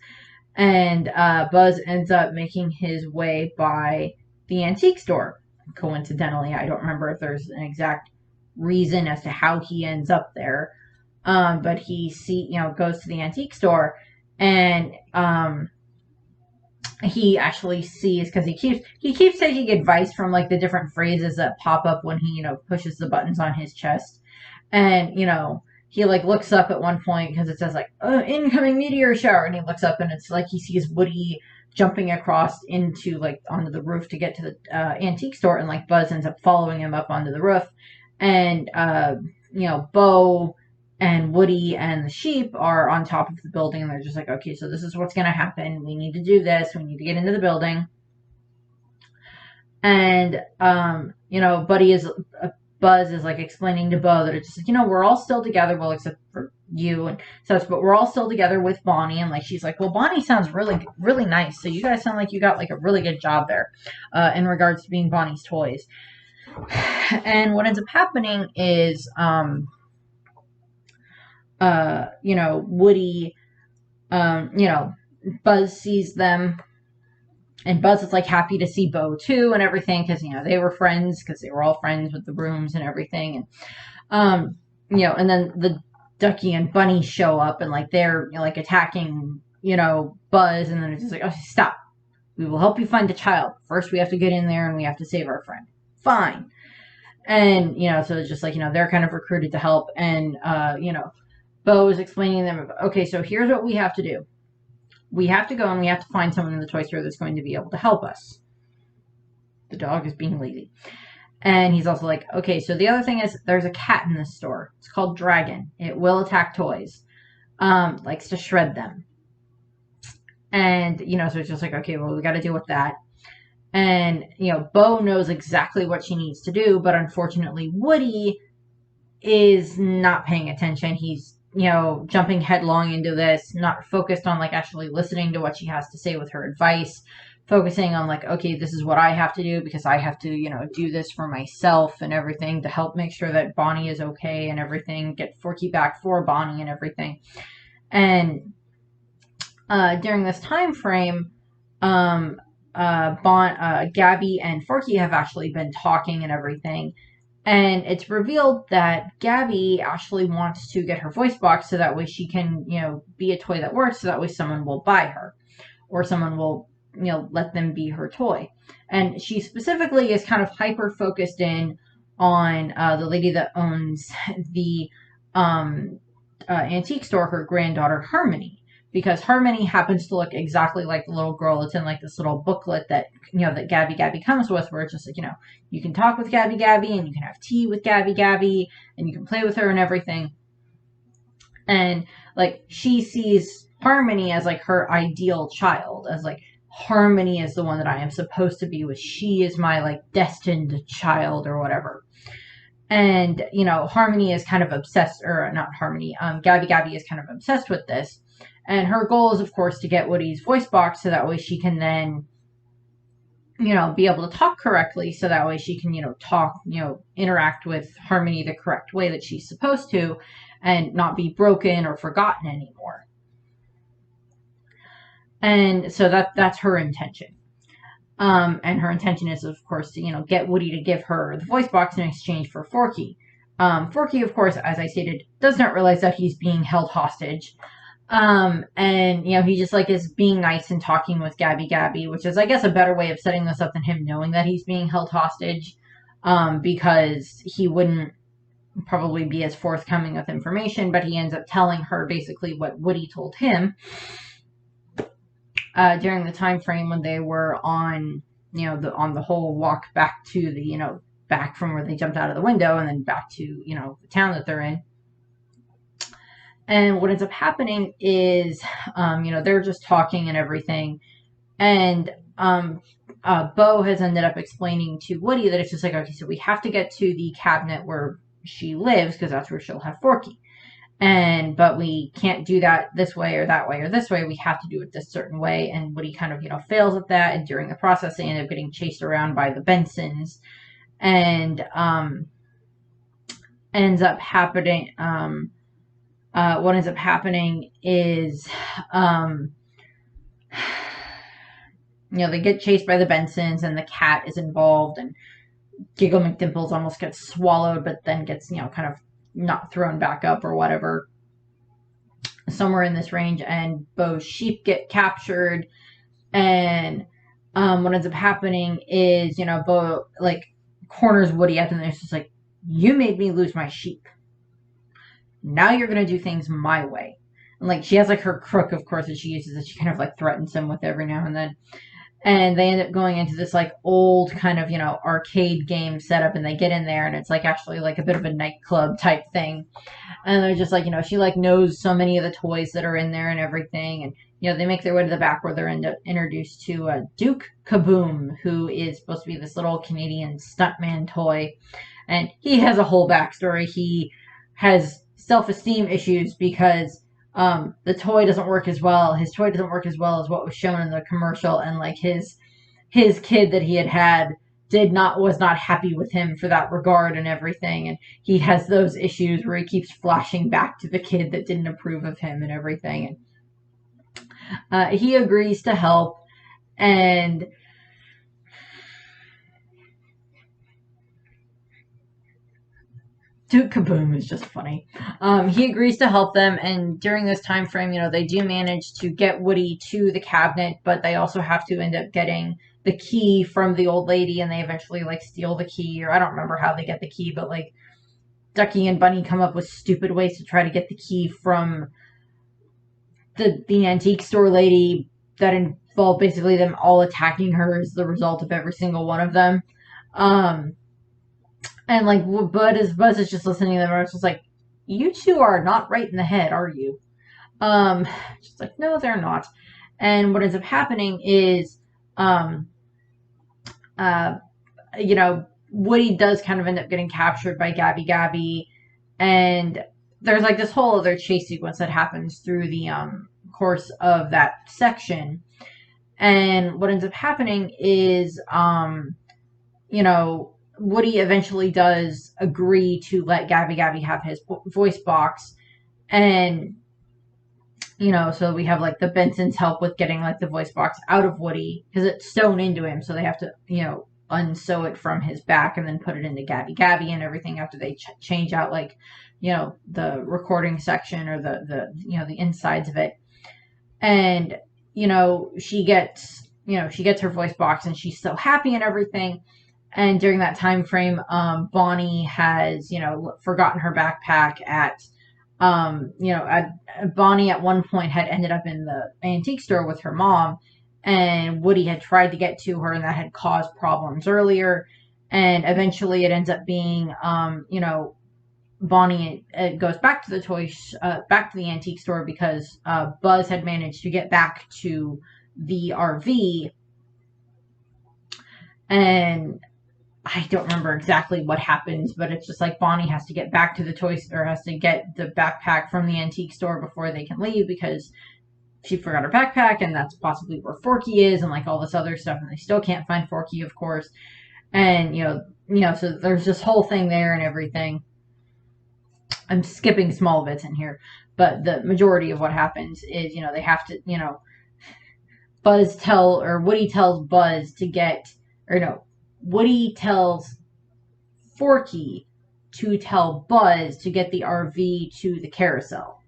and Buzz ends up making his way by the antique store. Coincidentally, I don't remember if there's an exact reason as to how he ends up there, but he goes to the antique store, and he actually sees, because he keeps taking advice from like the different phrases that pop up when he pushes the buttons on his chest, and he like looks up at one point because it says like incoming meteor shower, and he looks up and it's like he sees Woody jumping across onto the roof to get to the antique store, and like Buzz ends up following him up onto the roof, and Bo and Woody and the sheep are on top of the building, and they're just like, okay, so this is what's gonna happen, we need to do this, we need to get into the building, and Buzz is like explaining to Bo that it's just we're all still together, well, except for you and such, but we're all still together with Bonnie, and like she's like, well, Bonnie sounds really, really nice, so you guys sound like you got like a really good job there in regards to being Bonnie's toys. And what ends up happening is Woody, Buzz sees them, and Buzz is like happy to see Bo too and everything, because they were friends, because they were all friends with the rooms and everything, and and then the Ducky and Bunny show up, and like they're like attacking Buzz, and then it's just like, oh, stop, we will help you find the child, first we have to get in there and we have to save our friend. Fine. And so it's just like they're kind of recruited to help, and Bo is explaining to them, okay, so here's what we have to do. We have to go and we have to find someone in the toy store that's going to be able to help us. The dog is being lazy. And he's also like, okay, so the other thing is there's a cat in this store. It's called Dragon. It will attack toys. Likes to shred them. And, so it's just like, okay, well, we got to deal with that. And, Bo knows exactly what she needs to do, but unfortunately, Woody is not paying attention. He's jumping headlong into this, not focused on like actually listening to what she has to say with her advice, focusing on like, okay, this is what I have to do because I have to, do this for myself and everything to help make sure that Bonnie is okay and everything, get Forky back for Bonnie and everything. And during this time frame, Gabby and Forky have actually been talking and everything. And it's revealed that Gabby actually wants to get her voice box so that way she can, be a toy that works, so that way someone will buy her, or someone will, let them be her toy. And she specifically is kind of hyper focused in on the lady that owns the antique store, her granddaughter Harmony, because Harmony happens to look exactly like the little girl. It's in like this little booklet that that Gabby comes with, where it's just like you can talk with Gabby, and you can have tea with Gabby, and you can play with her and everything. And like she sees Harmony as like her ideal child, as like Harmony is the one that I am supposed to be with. She is my like destined child or whatever. And Harmony is kind of obsessed, or not Harmony, Gabby is kind of obsessed with this. And her goal is, of course, to get Woody's voice box so that way she can then, be able to talk correctly, so that way she can, talk, interact with Harmony the correct way that she's supposed to, and not be broken or forgotten anymore. And so that's her intention. And her intention is, of course, to, get Woody to give her the voice box in exchange for Forky. Forky, of course, as I stated, does not realize that he's being held hostage. And he just like is being nice and talking with Gabby, which is, I guess, a better way of setting this up than him knowing that he's being held hostage. because he wouldn't probably be as forthcoming with information, but he ends up telling her basically what Woody told him during the time frame when they were on, on the whole walk back to the, back from where they jumped out of the window and then back to, the town that they're in. And what ends up happening is, they're just talking and everything. And Bo has ended up explaining to Woody that it's just like, okay, so we have to get to the cabinet where she lives because that's where she'll have Forky. But we can't do that this way or that way or this way. We have to do it this certain way. And Woody kind of, fails at that. And during the process, they end up getting chased around by the Bensons. And ends up happening. What ends up happening is, they get chased by the Bensons, and the cat is involved, and Giggle McDimples almost gets swallowed, but then gets, kind of not thrown back up or whatever. Somewhere in this range, and Bo's sheep get captured, and what ends up happening is, Bo, corners Woody up, and it's just like, you made me lose my sheep. Now you're going to do things my way. And, she has, her crook, of course, that she uses that she kind of, threatens him with every now and then. And they end up going into this, old kind of, arcade game setup, and they get in there, and it's, actually, a bit of a nightclub type thing. And they're just, she, knows so many of the toys that are in there and everything. And, they make their way to the back where they're introduced to Duke Kaboom, who is supposed to be this little Canadian stuntman toy. And he has a whole backstory. He has self-esteem issues because the toy doesn't work as well. His toy doesn't work as well as what was shown in the commercial, and his kid that he had was not happy with him for that regard and everything, and he has those issues where he keeps flashing back to the kid that didn't approve of him and everything, and he agrees to help, and Duke Kaboom is just funny. He agrees to help them, and during this time frame, they do manage to get Woody to the cabinet, but they also have to end up getting the key from the old lady, and they eventually steal the key, or I don't remember how they get the key, but Ducky and Bunny come up with stupid ways to try to get the key from the antique store lady that involve basically them all attacking her as the result of every single one of them. And Buzz is just listening to them, and it's just like, you two are not right in the head, are you? She's like, no, they're not. And what ends up happening is, Woody does kind of end up getting captured by Gabby Gabby, and there's this whole other chase sequence that happens through the course of that section. And what ends up happening is, Woody eventually does agree to let Gabby Gabby have his voice box, and so we have the Bensons help with getting the voice box out of Woody because it's sewn into him, so they have to unsew it from his back and then put it into Gabby Gabby and everything after they change out the recording section or the insides of it. And she gets her voice box, and she's so happy and everything. And during that time frame, Bonnie has, forgotten her backpack Bonnie at one point had ended up in the antique store with her mom, and Woody had tried to get to her, and that had caused problems earlier. And eventually it ends up being, Bonnie goes back to back to the antique store because Buzz had managed to get back to the RV, and I don't remember exactly what happens, but it's just Bonnie has to get back to the toy store, has to get the backpack from the antique store before they can leave because she forgot her backpack, and that's possibly where Forky is, and all this other stuff, and they still can't find Forky, of course. And so there's this whole thing there and everything. I'm skipping small bits in here, but the majority of what happens is they have to Woody tells Buzz to get, or no, Woody tells Forky to tell Buzz to get the RV to the carousel,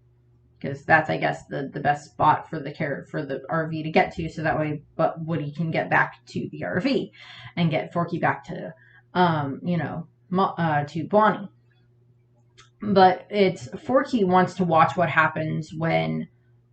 because that's, I guess, the best spot for the RV to get to, so that way Woody can get back to the RV and get Forky back to to Bonnie. But it's Forky wants to watch what happens when,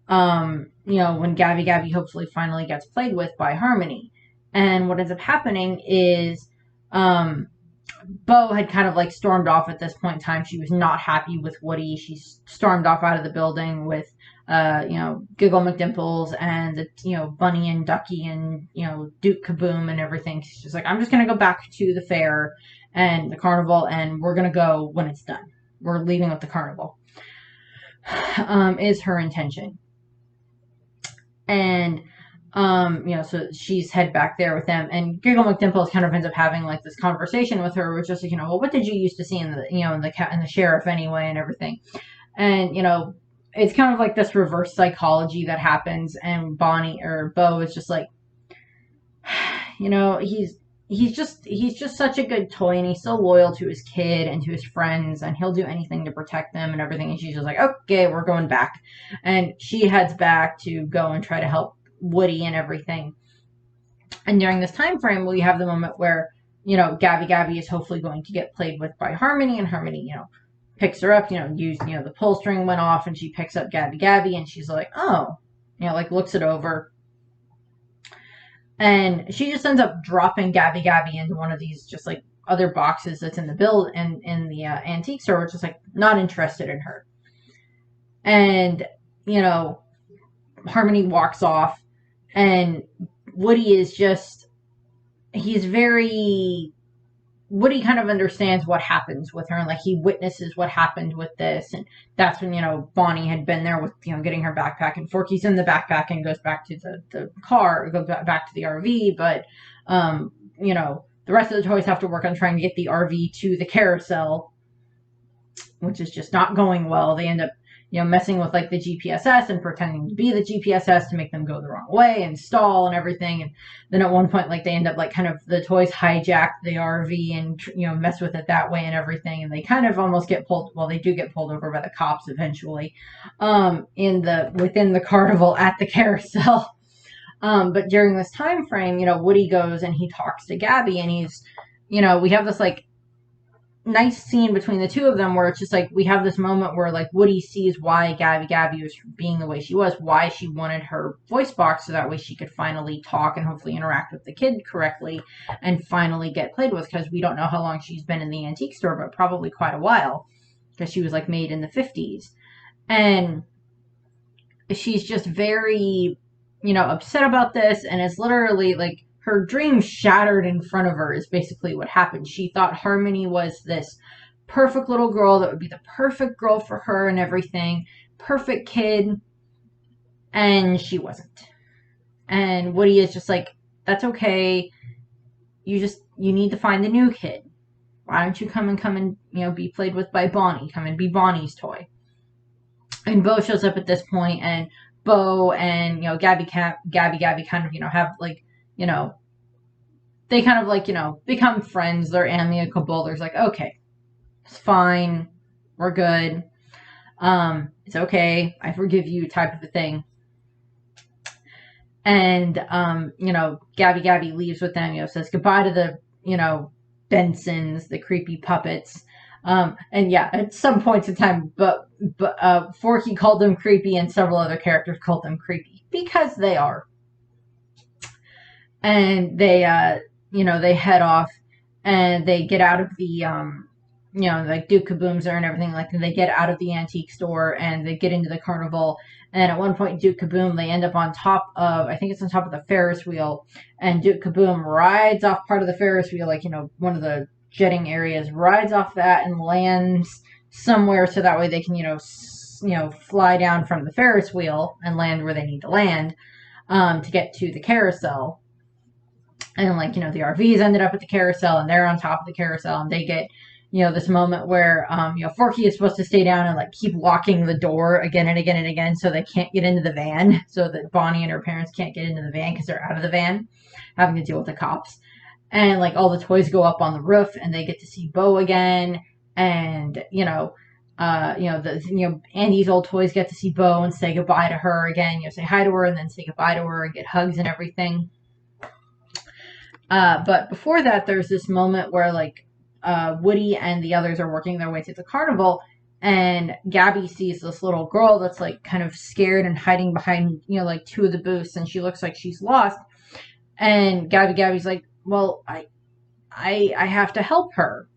when Gabby Gabby hopefully finally gets played with by Harmony. And what ends up happening is, Bo had kind of like stormed off at this point in time. She was not happy with Woody. She stormed off out of the building with, Giggle McDimples and, Bunny and Ducky and, Duke Kaboom and everything. She's just like, I'm just going to go back to the fair and the carnival, and we're going to go when it's done. We're leaving with the carnival, is her intention. And, so she's head back there with them, and Giggle McDimples kind of ends up having like this conversation with her, which is just like, well, what did you used to see in the, in the sheriff anyway, and everything. And, it's kind of like this reverse psychology that happens, and Bo is just like, he's just such a good toy, and he's so loyal to his kid and to his friends, and he'll do anything to protect them and everything. And she's just like, okay, we're going back. And she heads back to go and try to help Woody and everything. And during this time frame, we have the moment where, Gabby Gabby is hopefully going to get played with by Harmony, and Harmony, picks her up, the pull string went off, and she picks up Gabby Gabby, and she's like, oh, looks it over. And she just ends up dropping Gabby Gabby into one of these just like other boxes that's in the build and in the antique store, which is like not interested in her. And, Harmony walks off, and Woody is just, Woody kind of understands what happens with her, and like he witnesses what happened with this, and that's when Bonnie had been there with getting her backpack, and Forky's in the backpack and goes back to the car, goes back to the RV, but the rest of the toys have to work on trying to get the RV to the carousel, which is just not going well. They end up messing with like the GPSS and pretending to be the GPSS to make them go the wrong way and stall and everything. And then at one point, like they end up like kind of the toys hijack the RV and, mess with it that way and everything. And they kind of almost get pulled. Well, they do get pulled over by the cops eventually, within the carnival at the carousel. But during this time frame, Woody goes and he talks to Gabby, and he's, we have this like nice scene between the two of them where it's just like we have this moment where like Woody sees why Gabby was being the way she was, why she wanted her voice box, so that way she could finally talk and hopefully interact with the kid correctly and finally get played with, because we don't know how long she's been in the antique store, but probably quite a while, because she was like made in the 50s. And she's just very, upset about this, and it's literally like her dream shattered in front of her is basically what happened. She thought Harmony was this perfect little girl that would be the perfect girl for her and everything, perfect kid, and she wasn't. And Woody is just like, that's okay. You need to find the new kid. Why don't you come and be played with by Bonnie? Come and be Bonnie's toy. And Bo shows up at this point, and Bo and Gabby kind of have like, they kind of like, become friends. They're amicable. There's like, okay, it's fine. We're good. It's okay. I forgive you type of a thing. And, Gabby leaves with them, says goodbye to the, Bensons, the creepy puppets. And yeah, at some points in time, but Forky called them creepy, and several other characters called them creepy, because they are. And they, they head off, and they get out of the, like Duke Kaboom's there and everything, like they get out of the antique store, and they get into the carnival. And at one point, Duke Kaboom, they end up on top of, I think it's on top of the Ferris wheel, and Duke Kaboom rides off part of the Ferris wheel, like, one of the jetting areas, rides off that and lands somewhere, so that way they can, fly down from the Ferris wheel and land where they need to land, to get to the carousel. And like, the RVs ended up at the carousel, and they're on top of the carousel, and they get, this moment where, Forky is supposed to stay down and like keep locking the door again and again and again, so they can't get into the van, so that Bonnie and her parents can't get into the van because they're out of the van, having to deal with the cops. And like all the toys go up on the roof, and they get to see Bo again, and Andy's old toys get to see Bo and say goodbye to her again, say hi to her and then say goodbye to her and get hugs and everything. But before that, there's this moment where like Woody and the others are working their way to the carnival, and Gabby sees this little girl that's like kind of scared and hiding behind, like two of the booths, and she looks like she's lost. And Gabby's like, well, I have to help her.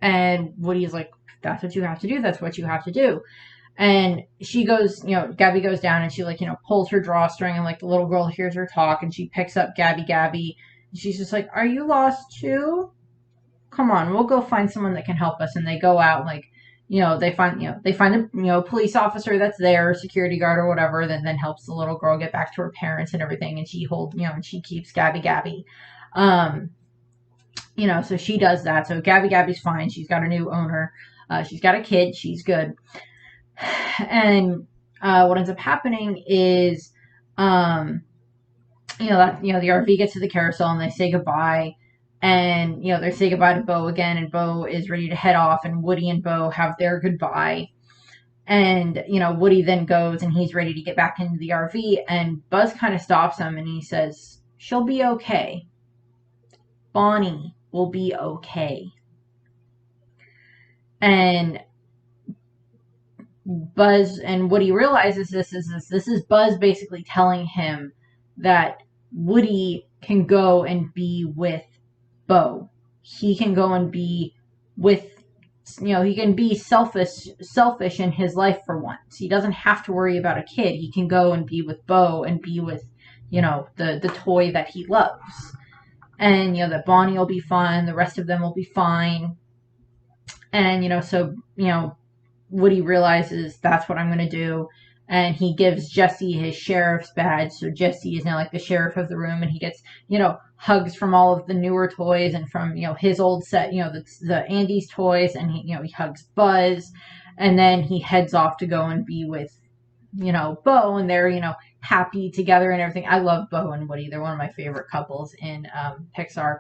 And Woody's like, that's what you have to do. That's what you have to do. And she goes, Gabby goes down and she like, pulls her drawstring, and like the little girl hears her talk, and she picks up Gabby. And she's just like, are you lost too? Come on, we'll go find someone that can help us. And they go out, like, they find a police officer that's there, security guard or whatever, that then helps the little girl get back to her parents and everything. And she and she keeps Gabby. So she does that. So Gabby's fine. She's got a new owner. She's got a kid. She's good. And what ends up happening is, the RV gets to the carousel and they say goodbye. And, they say goodbye to Bo again, and Bo is ready to head off, and Woody and Bo have their goodbye. And, Woody then goes and he's ready to get back into the RV, and Buzz kind of stops him and he says, she'll be okay. Bonnie will be okay. And Buzz and Woody realizes this is Buzz basically telling him that Woody can go and be with Bo. He can go and be with, he can be selfish in his life for once. He doesn't have to worry about a kid. He can go and be with Bo and be with, the toy that he loves. And, that Bonnie will be fine. The rest of them will be fine. And, so, Woody realizes that's what I'm going to do. And he gives Jesse his sheriff's badge. So Jesse is now like the sheriff of the room, and he gets, hugs from all of the newer toys and from, his old set, the Andy's toys, and he hugs Buzz, and then he heads off to go and be with, Bo, and they're, happy together and everything. I love Bo and Woody. They're one of my favorite couples in Pixar.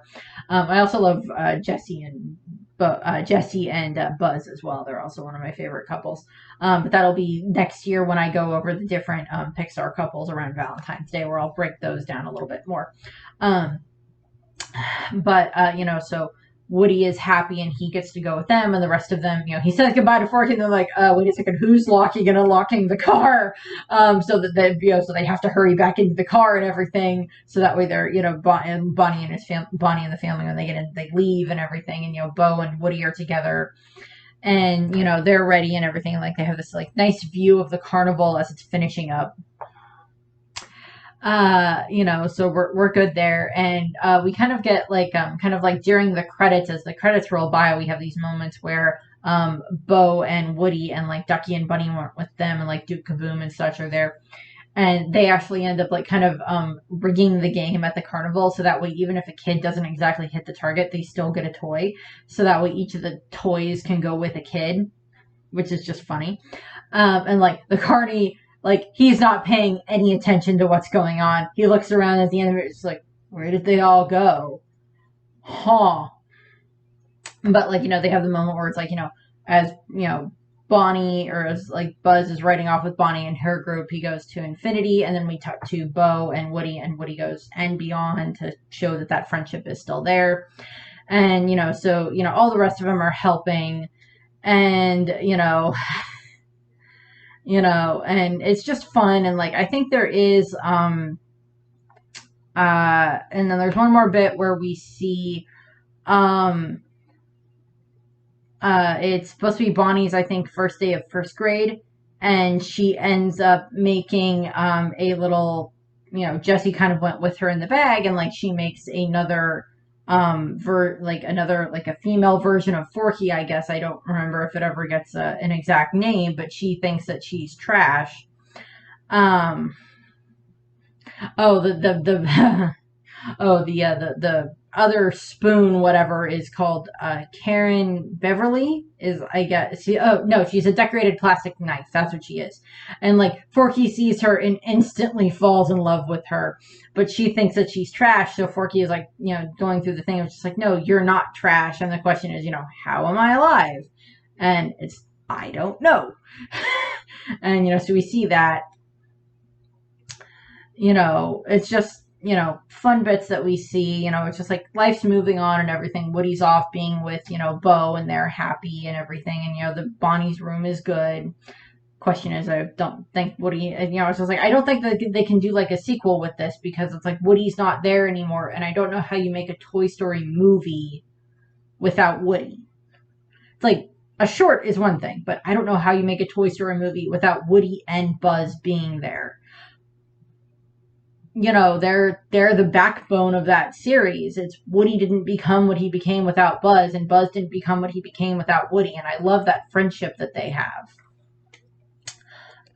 I also love Jesse and Buzz as well. They're also one of my favorite couples. But that'll be next year when I go over the different Pixar couples around Valentine's Day, where I'll break those down a little bit more. So Woody is happy and he gets to go with them, and the rest of them, he says goodbye to Forky, and they're like, wait a second, who's locking and unlocking the car? So that they, so they have to hurry back into the car and everything, so that way they're, Bonnie and the family, when they get in, they leave and everything, and Bo and Woody are together, and they're ready and everything, like they have this like nice view of the carnival as it's finishing up. So we're good there, and we kind of get like during the credits, as the credits roll by, we have these moments where Bo and Woody and like Ducky and Bunny went with them, and like Duke Kaboom and such are there, and they actually end up like kind of rigging the game at the carnival, so that way even if a kid doesn't exactly hit the target, they still get a toy, so that way each of the toys can go with a kid, which is just funny. And like the carny, like, he's not paying any attention to what's going on. He looks around at the end of it, it's like, where did they all go? Huh. But, like, they have the moment where it's like, as, Bonnie, or as, like, Buzz is riding off with Bonnie and her group, he goes to infinity, and then we talk to Bo and Woody goes and beyond to show that friendship is still there. And, so, all the rest of them are helping, and, and it's just fun, and like I think there is and then there's one more bit where we see it's supposed to be Bonnie's, I think, first day of first grade, and she ends up making a little, Jessie kind of went with her in the bag, and like she makes another a female version of Forky, I guess. I don't remember if it ever gets an exact name, but she thinks that she's trash. The other spoon, whatever, is called Karen Beverly. Is, I guess, she's a decorated plastic knife. That's what she is. And like Forky sees her and instantly falls in love with her, but she thinks that she's trash. So Forky is like, going through the thing. It's just like, no, you're not trash. And the question is, how am I alive? And it's, I don't know. And so we see that. It's just, fun bits that we see. It's just like life's moving on and everything. Woody's off being with, Bo, and they're happy and everything. And, the Bonnie's room is good. Question is, I don't think Woody, it's just like, I don't think that they can do like a sequel with this, because it's like Woody's not there anymore. And I don't know how you make a Toy Story movie without Woody. It's like, a short is one thing, but I don't know how you make a Toy Story movie without Woody and Buzz being there. They're the backbone of that series. It's Woody didn't become what he became without Buzz, and Buzz didn't become what he became without Woody, and I love that friendship that they have.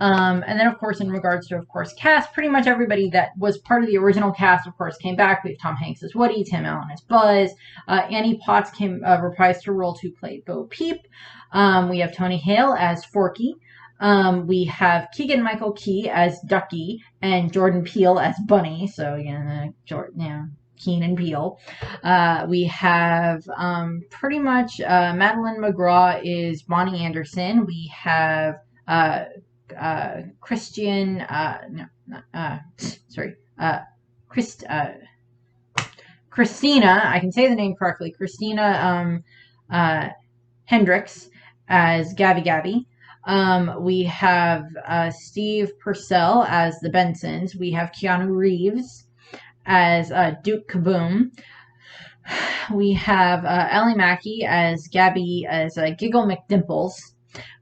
And then, of course, in regards to, of course, cast, pretty much everybody that was part of the original cast, of course, came back. We have Tom Hanks as Woody, Tim Allen as Buzz. Annie Potts reprised her role to play Bo Peep. We have Tony Hale as Forky. We have Keegan-Michael Key as Ducky and Jordan Peele as Bunny. So, Keen and Peele. We have pretty much Madeline McGraw is Bonnie Anderson. We have Christina, I can say the name correctly, Christina Hendricks as Gabby. We have Steve Purcell as the Bensons. We have Keanu Reeves as Duke Kaboom. We have Ellie Mackey as Gabby, as Giggle McDimples.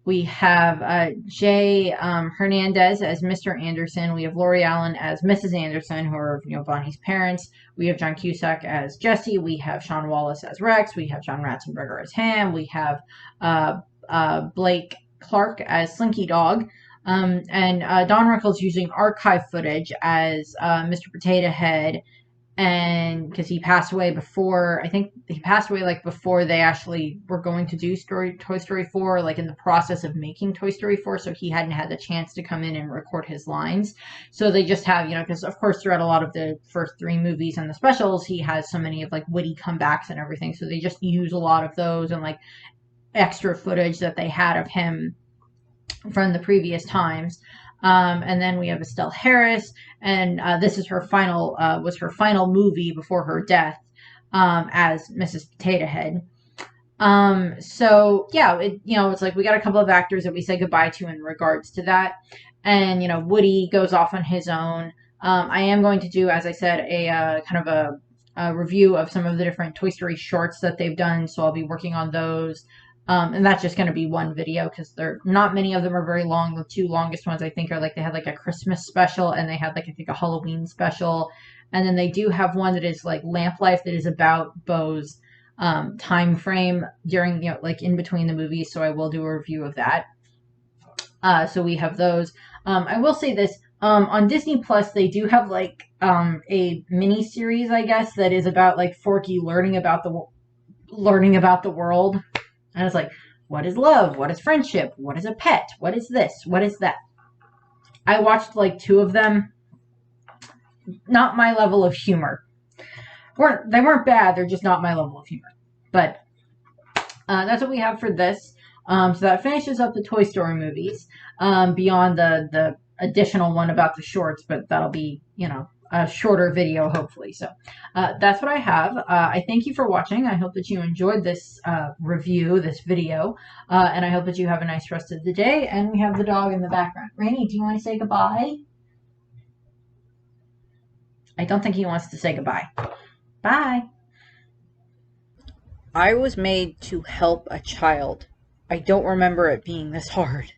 We have Jay Hernandez as Mr. Anderson. We have Lori Allen as Mrs. Anderson, who are Bonnie's parents. We have John Cusack as Jesse. We have Sean Wallace as Rex. We have John Ratzenberger as Ham. We have Blake Clark as Slinky Dog. And Don Rickles using archive footage as Mr. Potato Head. And because he passed away before, I think he passed away like before they actually were going to do Toy Story 4, like in the process of making Toy Story 4, so he hadn't had the chance to come in and record his lines. So they just have, because of course throughout a lot of the first 3 movies and the specials, he has so many of like witty comebacks and everything, so they just use a lot of those and like extra footage that they had of him from the previous times. And then we have Estelle Harris, and this is her final movie before her death as Mrs. Potato Head. So yeah, it's like we got a couple of actors that we say goodbye to in regards to that, and Woody goes off on his own. I am going to do, as I said, a kind of a review of some of the different Toy Story shorts that they've done, so I'll be working on those. And that's just going to be one video, because not many of them are very long. The 2 longest ones, I think, are like they had like a Christmas special, and they had like I think a Halloween special, and then they do have one that is like Lamp Life, that is about Bo's time frame during like in between the movies. So I will do a review of that. So we have those. I will say this. On Disney Plus, they do have like a mini series, I guess, that is about like Forky learning about the world. And it's like, what is love? What is friendship? What is a pet? What is this? What is that? I watched like 2 of them. Not my level of humor. They weren't bad. They're just not my level of humor. But that's what we have for this. So that finishes up the Toy Story movies. Beyond the additional one about the shorts, but that'll be, a shorter video, hopefully. So that's what I have. I thank you for watching. I hope that you enjoyed this review, this video, and I hope that you have a nice rest of the day. And we have the dog in the background. Rainy, do you want to say goodbye? I don't think he wants to say goodbye. Bye. I was made to help a child. I don't remember it being this hard.